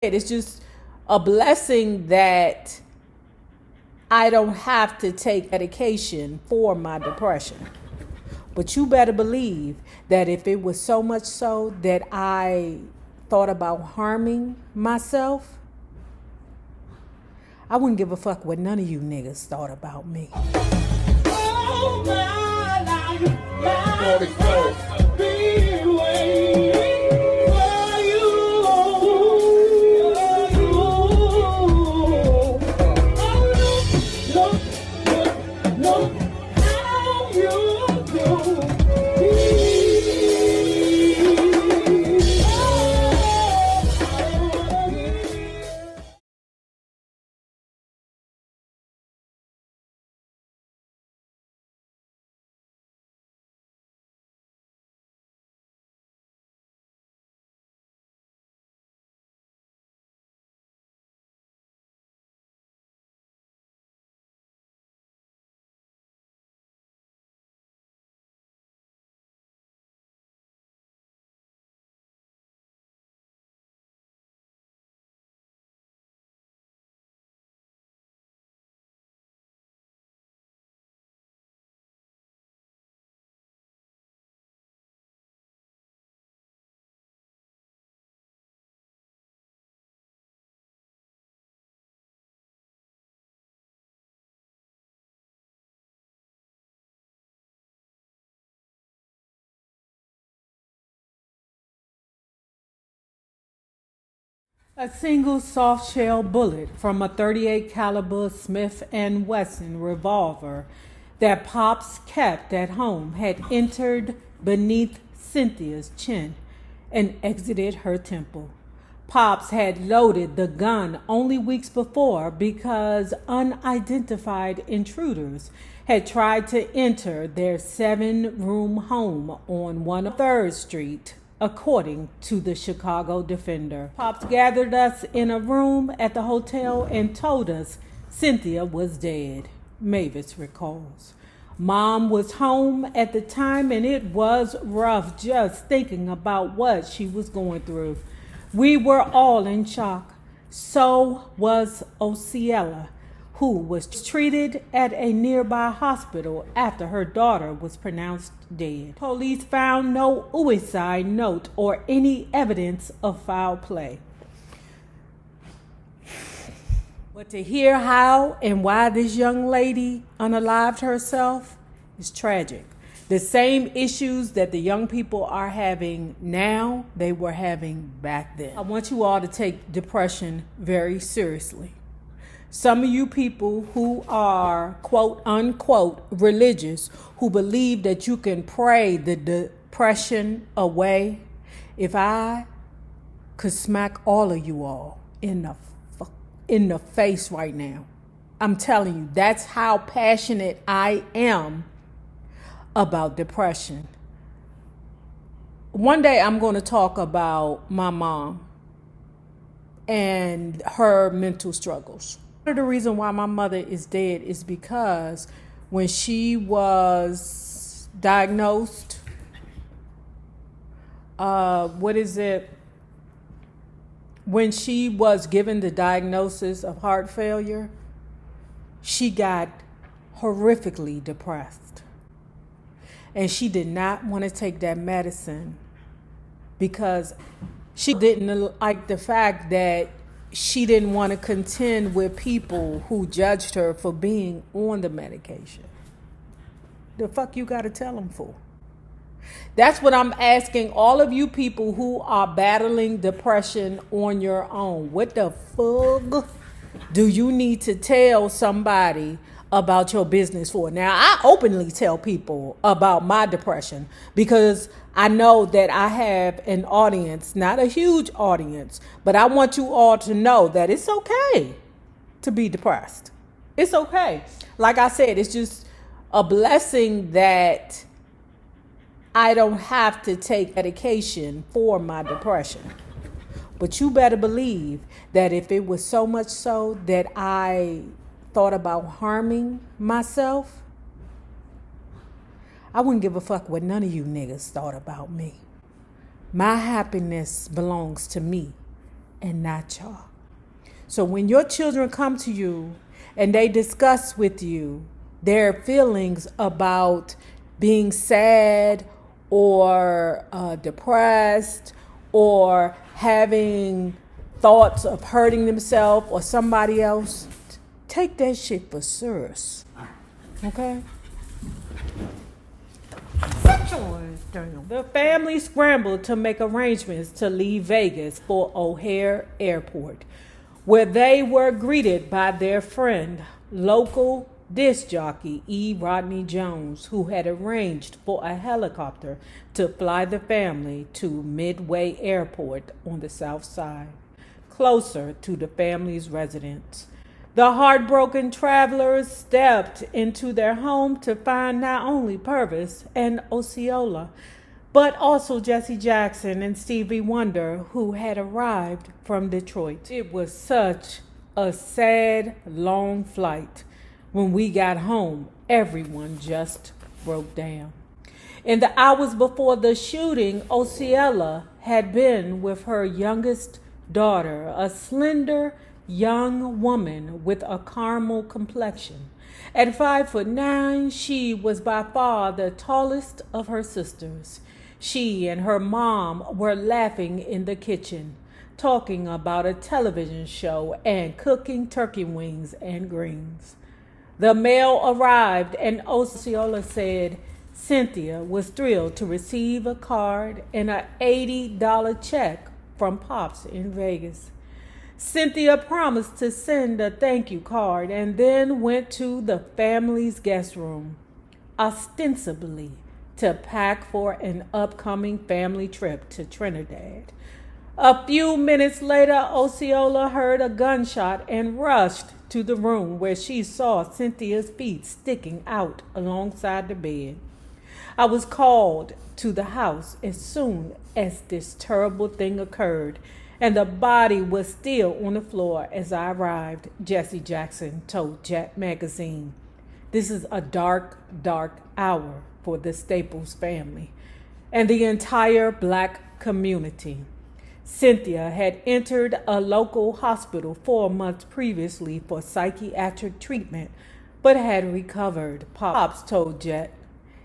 It's just a blessing that I don't have to take medication for my depression. But you better believe that if it was so much so that I thought about harming myself, I wouldn't give a fuck what none of you niggas thought about me. Oh, my life, be waiting for you. No, how you do. A single soft-shell bullet from a .38 caliber Smith & Wesson revolver that Pops kept at home had entered beneath Cynthia's chin and exited her temple. Pops had loaded the gun only weeks before because unidentified intruders had tried to enter their 7-room home on 103rd Street, according to the Chicago Defender. Pops gathered us in a room at the hotel and told us Cynthia was dead, Mavis recalls. Mom was home at the time and it was rough just thinking about what she was going through. We were all in shock. So was Osiella, who was treated at a nearby hospital after her daughter was pronounced dead. Police found no suicide note or any evidence of foul play. But to hear how and why this young lady unalived herself is tragic. The same issues that the young people are having now, they were having back then. I want you all to take depression very seriously. Some of you people who are quote unquote religious, who believe that you can pray the depression away, if I could smack all of you all in the face right now, I'm telling you, that's how passionate I am about depression. One day I'm going to talk about my mom and her mental struggles. Part of the reason why my mother is dead is because when she was diagnosed, when she was given the diagnosis of heart failure, she got horrifically depressed. And she did not want to take that medicine because she didn't like the fact that she didn't want to contend with people who judged her for being on the medication. The fuck you got to tell them for? That's what I'm asking all of you people who are battling depression on your own. What the fuck do you need to tell somebody about your business for? Now, I openly tell people about my depression because I know that I have an audience, not a huge audience, but I want you all to know that it's okay to be depressed. It's okay. Like I said, it's just a blessing that I don't have to take medication for my depression. But you better believe that if it was so much so that I thought about harming myself, I wouldn't give a fuck what none of you niggas thought about me. My happiness belongs to me. and not y'all. So when your children come to you and they discuss with you their feelings about being sad or depressed or having thoughts of hurting themselves or somebody else, take that shit for serious. Okay? The family scrambled to make arrangements to leave Vegas for O'Hare Airport, where they were greeted by their friend, local disc jockey E. Rodney Jones, who had arranged for a helicopter to fly the family to Midway Airport on the south side, closer to the family's residence. The heartbroken travelers stepped into their home to find not only Pervis and Osceola, but also Jesse Jackson and Stevie Wonder, who had arrived from Detroit. It was such a sad, long flight. When we got home, everyone just broke down. In the hours before the shooting, Osceola had been with her youngest daughter, a slender young woman with a caramel complexion. At 5'9", she was by far the tallest of her sisters. She and her mom were laughing in the kitchen, talking about a television show and cooking turkey wings and greens. The mail arrived and Osceola said Cynthia was thrilled to receive a card and an $80 check from Pops in Vegas. Cynthia promised to send a thank you card and then went to the family's guest room, ostensibly to pack for an upcoming family trip to Trinidad. A few minutes later, Osceola heard a gunshot and rushed to the room where she saw Cynthia's feet sticking out alongside the bed. I was called to the house as soon as this terrible thing occurred, and the body was still on the floor as I arrived, Jesse Jackson told Jet Magazine. This is a dark, dark hour for the Staples family and the entire Black community. Cynthia had entered a local hospital 4 months previously for psychiatric treatment, but had recovered, Pops told Jet.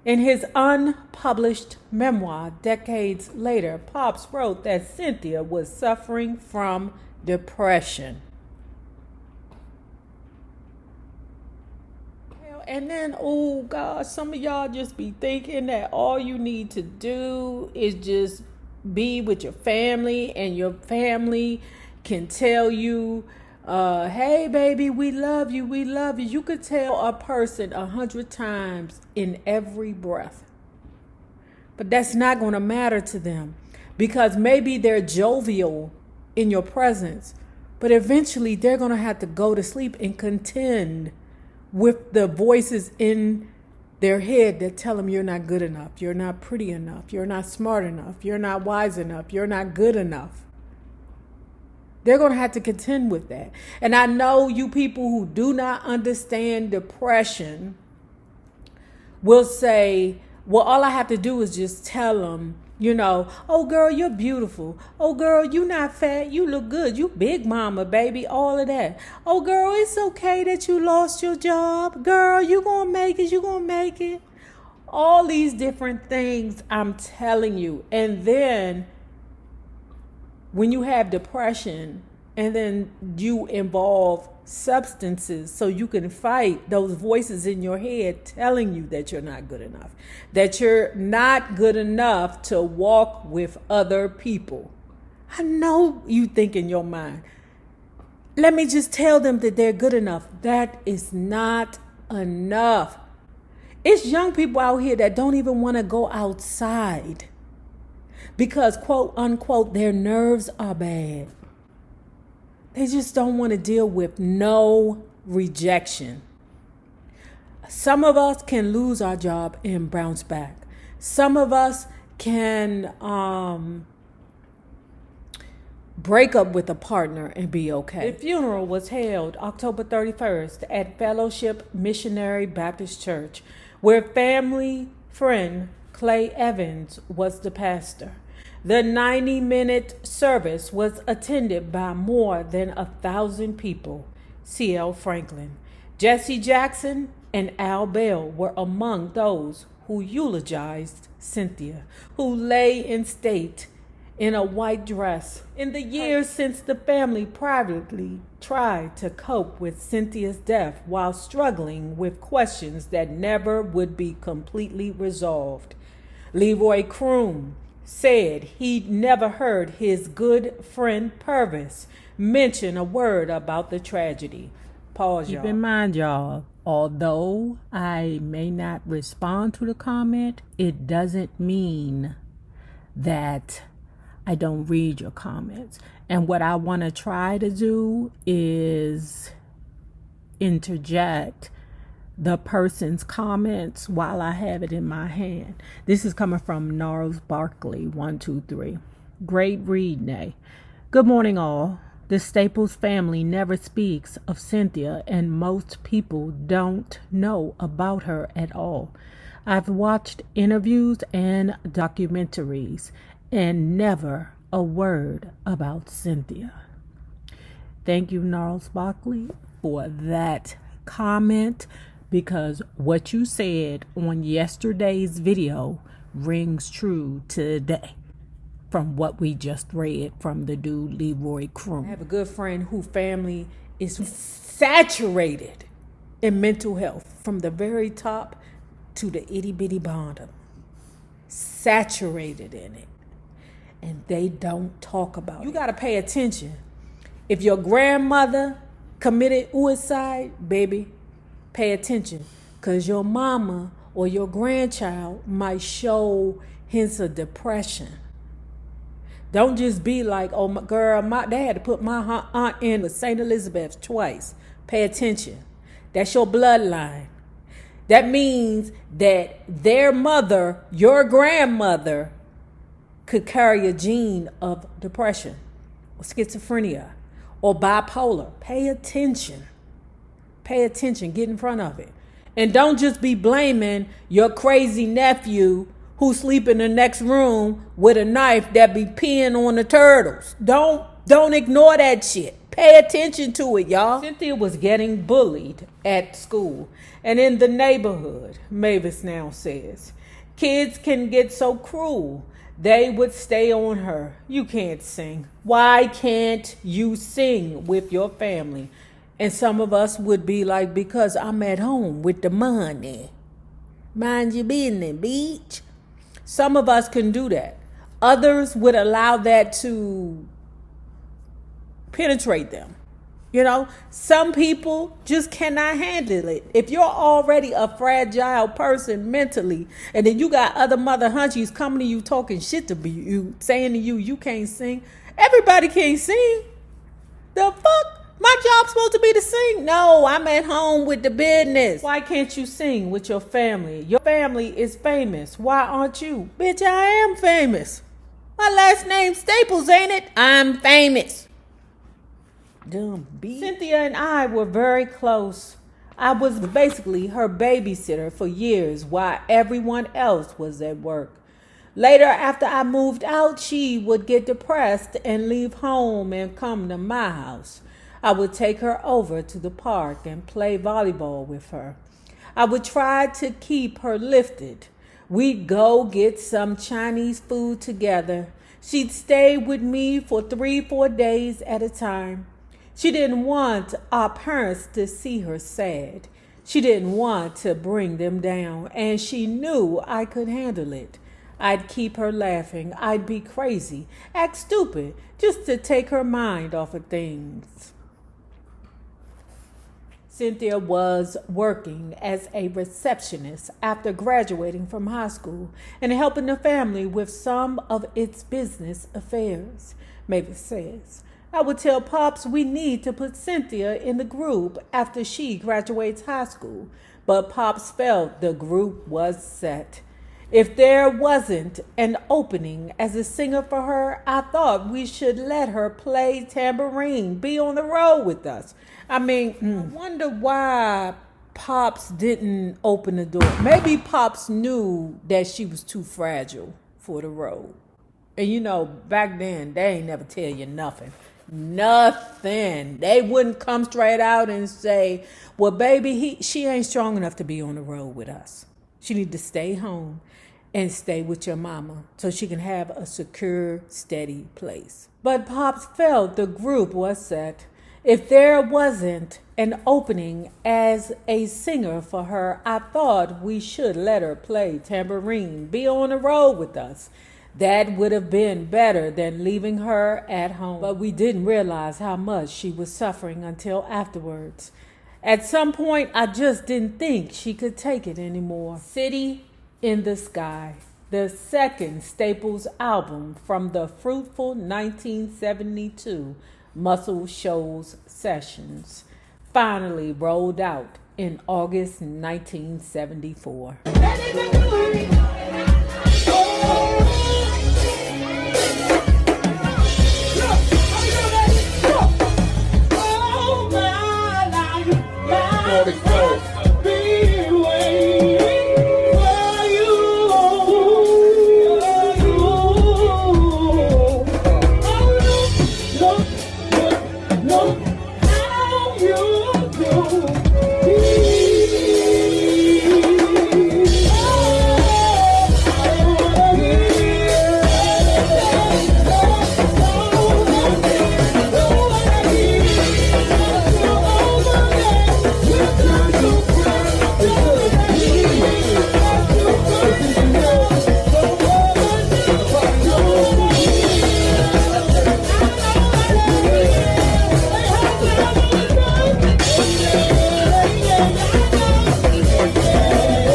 In his unpublished memoir, decades later, Pops wrote that Cynthia was suffering from depression. And then, oh God, some of y'all just be thinking that all you need to do is just be with your family, and your family can tell you, hey baby, we love you, we love you. You could tell a person 100 times in every breath, but that's not going to matter to them, because maybe they're jovial in your presence, but eventually they're going to have to go to sleep and contend with the voices in their head that tell them you're not good enough, you're not pretty enough, you're not smart enough, you're not wise enough, you're not good enough. They're going to have to contend with that. And I know you people who do not understand depression will say, well, all I have to do is just tell them, you know, oh girl, you're beautiful. Oh girl, you not fat. You look good. You big mama, baby. All of that. Oh girl, it's okay that you lost your job. Girl, you gonna make it. You gonna make it. All these different things, I'm telling you. And then when you have depression and then you involve substances so you can fight those voices in your head telling you that you're not good enough, that you're not good enough to walk with other people. I know you think in your mind, let me just tell them that they're good enough. That is not enough. It's young people out here that don't even want to go outside because, quote unquote, their nerves are bad. They just don't want to deal with no rejection. Some of us can lose our job and bounce back. Some of us can break up with a partner and be okay. The funeral was held October 31st at Fellowship Missionary Baptist Church, where family friend Clay Evans was the pastor. The 90-minute service was attended by more than 1,000 people. C.L. Franklin, Jesse Jackson, and Al Bell were among those who eulogized Cynthia, who lay in state in a white dress. In the years since the family privately tried to cope with Cynthia's death while struggling with questions that never would be completely resolved. Leroy Kroom said he'd never heard his good friend Pervis mention a word about the tragedy. Pause, y'all. Keep in mind, y'all, although I may not respond to the comment, it doesn't mean that I don't read your comments. And what I want to try to do is interject the person's comments while I have it in my hand. This is coming from Gnarls Barkley 123. Great read, Nay. Good morning, all. The Staples family never speaks of Cynthia, and most people don't know about her at all. I've watched interviews and documentaries, and never a word about Cynthia. Thank you, Gnarls Barkley, for that comment, because what you said on yesterday's video rings true today from what we just read from the dude Leroy Kroom. I have a good friend whose family is saturated in mental health from the very top to the itty bitty bottom. Saturated in it. And they don't talk about it. You got to pay attention. If your grandmother committed suicide, baby, pay attention, because your mama or your grandchild might show hints of depression. Don't just be like, oh, my girl, they had to put my aunt in with St. Elizabeth twice. Pay attention. That's your bloodline. That means that their mother, your grandmother, could carry a gene of depression or schizophrenia or bipolar. Pay attention. Pay attention. Get in front of it. And don't just be blaming your crazy nephew who sleep in the next room with a knife that be peeing on the turtles. Don't ignore that shit. Pay attention to it, y'all. Cynthia was getting bullied at school and in the neighborhood, Mavis now says. Kids can get so cruel. They would stay on her. You can't sing. Why can't you sing with your family? And some of us would be like, because I'm at home with the money. Mind your business, bitch. Some of us can do that. Others would allow that to penetrate them. You know, some people just cannot handle it. If you're already a fragile person mentally, and then you got other mother hunchies coming to you talking shit to you, saying to you, you can't sing. Everybody can't sing. The fuck? My job's supposed to be to sing. No, I'm at home with the business. Why can't you sing with your family? Your family is famous. Why aren't you? Bitch, I am famous. My last name's Staples, ain't it? I'm famous. Dumb bitch. Cynthia and I were very close. I was basically her babysitter for years while everyone else was at work. Later, after I moved out, she would get depressed and leave home and come to my house. I would take her over to the park and play volleyball with her. I would try to keep her lifted. We'd go get some Chinese food together. She'd stay with me for 3-4 days at a time. She didn't want our parents to see her sad. She didn't want to bring them down, and she knew I could handle it. I'd keep her laughing. I'd be crazy, act stupid, just to take her mind off of things. Cynthia was working as a receptionist after graduating from high school and helping the family with some of its business affairs. Mavis says, I would tell Pops we need to put Cynthia in the group after she graduates high school, but Pops felt the group was set. If there wasn't an opening as a singer for her, I thought we should let her play tambourine, be on the road with us. I mean, I wonder why Pops didn't open the door. Maybe Pops knew that she was too fragile for the road. And you know, back then, they ain't never tell you nothing. Nothing. They wouldn't come straight out and say, well, baby, she ain't strong enough to be on the road with us. She need to stay home and stay with your mama so she can have a secure, steady place. But Pops felt the group was set. If there wasn't an opening as a singer for her, I thought we should let her play tambourine, be on the road with us. That would have been better than leaving her at home. But we didn't realize how much she was suffering until afterwards. At some point, I just didn't think she could take it anymore. City in the Sky, the second Staples album from the fruitful 1972 Muscle Shoals sessions, finally rolled out in August 1974. Oh, my life.